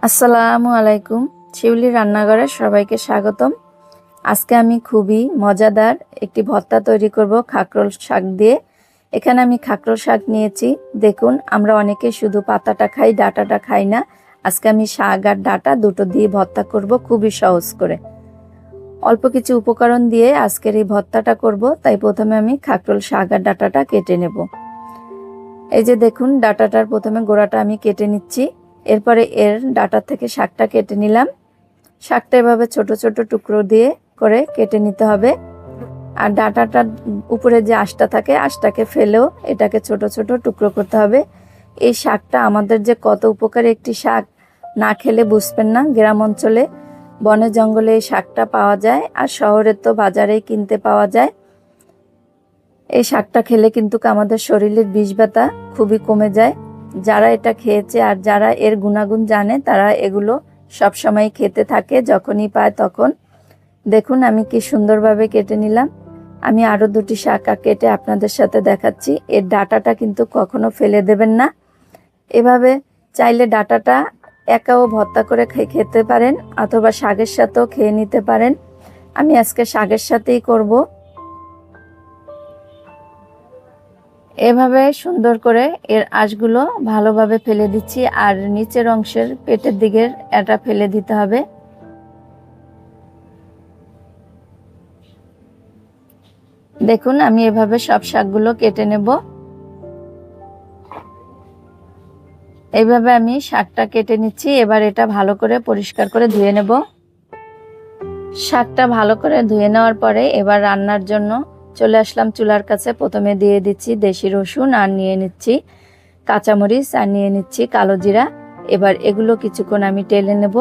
আসসালামু আলাইকুম। শিউলি রান্নাঘরে সবাইকে স্বাগতম। আজকে আমি খুবই মজাদার একটি ভর্তা তৈরি করব খাকরোল শাক দিয়ে। এখানে আমি খাকরোল শাক নিয়েছি। দেখুন, আমরা অনেকে শুধু পাতাটা খাই, ডাঁটাটা খাই না। আজকে আমি শাক আর ডাঁটা দুটো দিয়ে ভর্তা করব খুবই সহজ করে। অল্প কিছু উপকরণ দিয়ে আজকের এই ভর্তাটা করব, তাই প্রথমে আমি খাকরোল শাক আর ডাঁটাটা কেটে নেব। এই যে দেখুন, ডাঁটাটার প্রথমে গোড়াটা আমি কেটে নিচ্ছি। এরপরে এর ডাঁটা থেকে শাকটা কেটে নিলাম। শাকটা এভাবে ছোট ছোট টুকরো দিয়ে করে কেটে নিতে হবে। আর ডাঁটাটার উপরে যে আঁশটা থাকে, আঁশটাকে ফেলেও এটাকে ছোট ছোট টুকরো করতে হবে। এই শাকটা আমাদের যে কত উপকারী একটি শাক, না খেলে বুঝবেন না। গ্রাম অঞ্চলে বনে জঙ্গলে এই শাকটা পাওয়া যায়, আর শহরে তো বাজারেই কিনতে পাওয়া যায়। এই শাকটা খেলে কিন্তু আমাদের শরীরের বিষ ব্যথা খুবই কমে যায়। যারা এটা খেয়েছে আর যারা এর গুণাগুণ জানে, তারা এগুলো সবসময় খেতে থাকে, যখনই পায় তখন। দেখুন, আমি কি সুন্দরভাবে কেটে নিলাম। আমি আরও দুটি শাক কেটে আপনাদের সাথে দেখাচ্ছি। এর ডাঁটাটা কিন্তু কখনো ফেলে দেবেন না। এভাবে চাইলে ডাঁটাটা একাও ভর্তা করে খেতে পারেন, অথবা শাকের সাথেও খেয়ে নিতে পারেন। আমি আজকে শাকের সাথেই করব। এভাবে সুন্দর করে এর আঁশগুলো ভালোভাবে ফেলে দিচ্ছি, আর নিচের অংশের পেটের দিকের এটা ফেলে দিতে হবে। দেখুন, আমি এভাবে সব শাকগুলো কেটে নেব। এইভাবে আমি শাকটা কেটে নিচ্ছি। এবার এটা ভালো করে পরিষ্কার করে ধুয়ে নেব। শাকটা ভালো করে ধুয়ে নেওয়ার পরে এবার রান্নার জন্য চলে আসলাম চুলার কাছে। প্রথমে দিয়ে দিচ্ছি দেশি রসুন, আর নিয়ে নিচ্ছি কাঁচামরিচ, আর নিয়ে নিচ্ছি কালো জিরা। এবার এগুলো কিছুক্ষণ আমি টেলে নেব।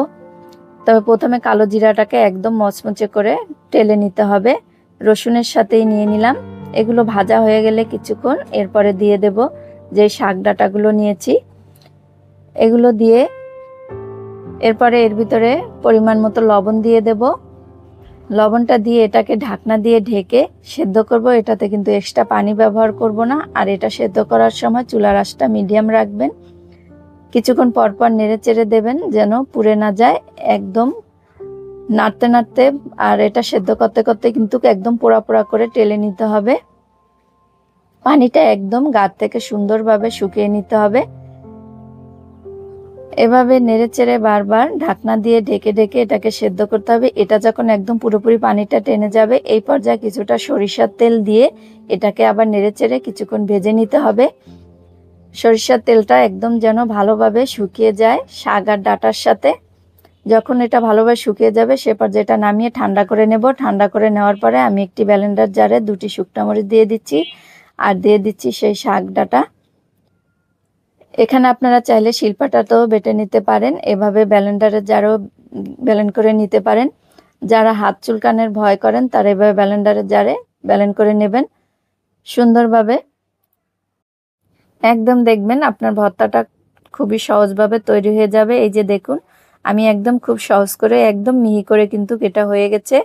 তবে প্রথমে কালো জিরাটাকে একদম মচমচে করে টেলে নিতে হবে। রসুনের সাথেই নিয়ে নিলাম। এগুলো ভাজা হয়ে গেলে কিছুক্ষণ এরপরে দিয়ে দেব যে শাক ডাঁটাগুলো নিয়েছি, এগুলো দিয়ে এরপরে এর ভিতরে পরিমাণ মতো লবণ দিয়ে দেব। লবণটা দিয়ে এটাকে ঢাকনা দিয়ে ঢেকে সেদ্ধ করব। এটাতে কিন্তু এক্সট্রা পানি ব্যবহার করব না। আর এটা সেদ্ধ করার সময় চুলার আঁচটা মিডিয়াম রাখবেন। কিছুক্ষণ পরপর নেড়ে চেড়ে দেবেন যেন পুড়ে না যায়। একদম নাড়তে নাড়তে আর এটা সেদ্ধ করতে করতে কিন্তু একদম পোড়া পোড়া করে টেলে নিতে হবে। পানিটা একদম গাছ থেকে সুন্দরভাবে শুকিয়ে নিতে হবে। এভাবে নেড়ে চেড়ে বারবার ঢাকনা দিয়ে ঢেকে ঢেকে এটাকে সেদ্ধ করতে হবে। এটা যখন একদম পুরোপুরি পানিটা টেনে যাবে, এই পর্যায়ে কিছুটা সরিষার তেল দিয়ে এটাকে আবার নেড়ে চেড়ে কিছুক্ষণ ভেজে নিতে হবে। সরিষার তেলটা একদম যেন ভালোভাবে শুকিয়ে যায় শাক আর ডাঁটার সাথে। যখন এটা ভালোভাবে শুকিয়ে যাবে, সে পর্যায়ে এটা নামিয়ে ঠান্ডা করে নেব। ঠান্ডা করে নেওয়ার পরে আমি একটি ব্লেন্ডার জারে দুটি শুকনো মরিচ দিয়ে দিচ্ছি, আর দিয়ে দিচ্ছি সেই শাক ডাঁটা। এখানে আপনারা চাইলে শিলপাটাতেও বেটে নিতে পারেন, এভাবে ব্লেন্ডারের জারেও ব্লেন্ড করে নিতে পারেন। যারা হাত চুলকানের ভয় করেন, তারা এভাবে ব্লেন্ডারের জারে ব্লেন্ড করে নেবেন সুন্দরভাবে। একদম দেখবেন আপনার ভর্তাটা খুবই সহজভাবে তৈরি হয়ে যাবে। এই যে দেখুন, আমি একদম খুব সহজ করে একদম মিহি করে কিন্তু এটা হয়ে গেছে।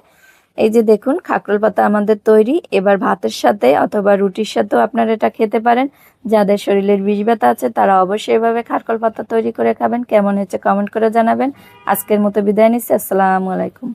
এই যে দেখুন, খাকরোল পাতা আমাদের তৈরি। এবার ভাতের সাথে অথবা রুটির সাথেও আপনারা এটা খেতে পারেন। যাদের শরীরের বিষ ব্যথা আছে, তারা অবশ্যই এভাবে খাকরোল পাতা তৈরি করে খাবেন। কেমন হয়েছে কমেন্ট করে জানাবেন। আজকের মতো বিদায় নিচ্ছি। আসসালামু আলাইকুম।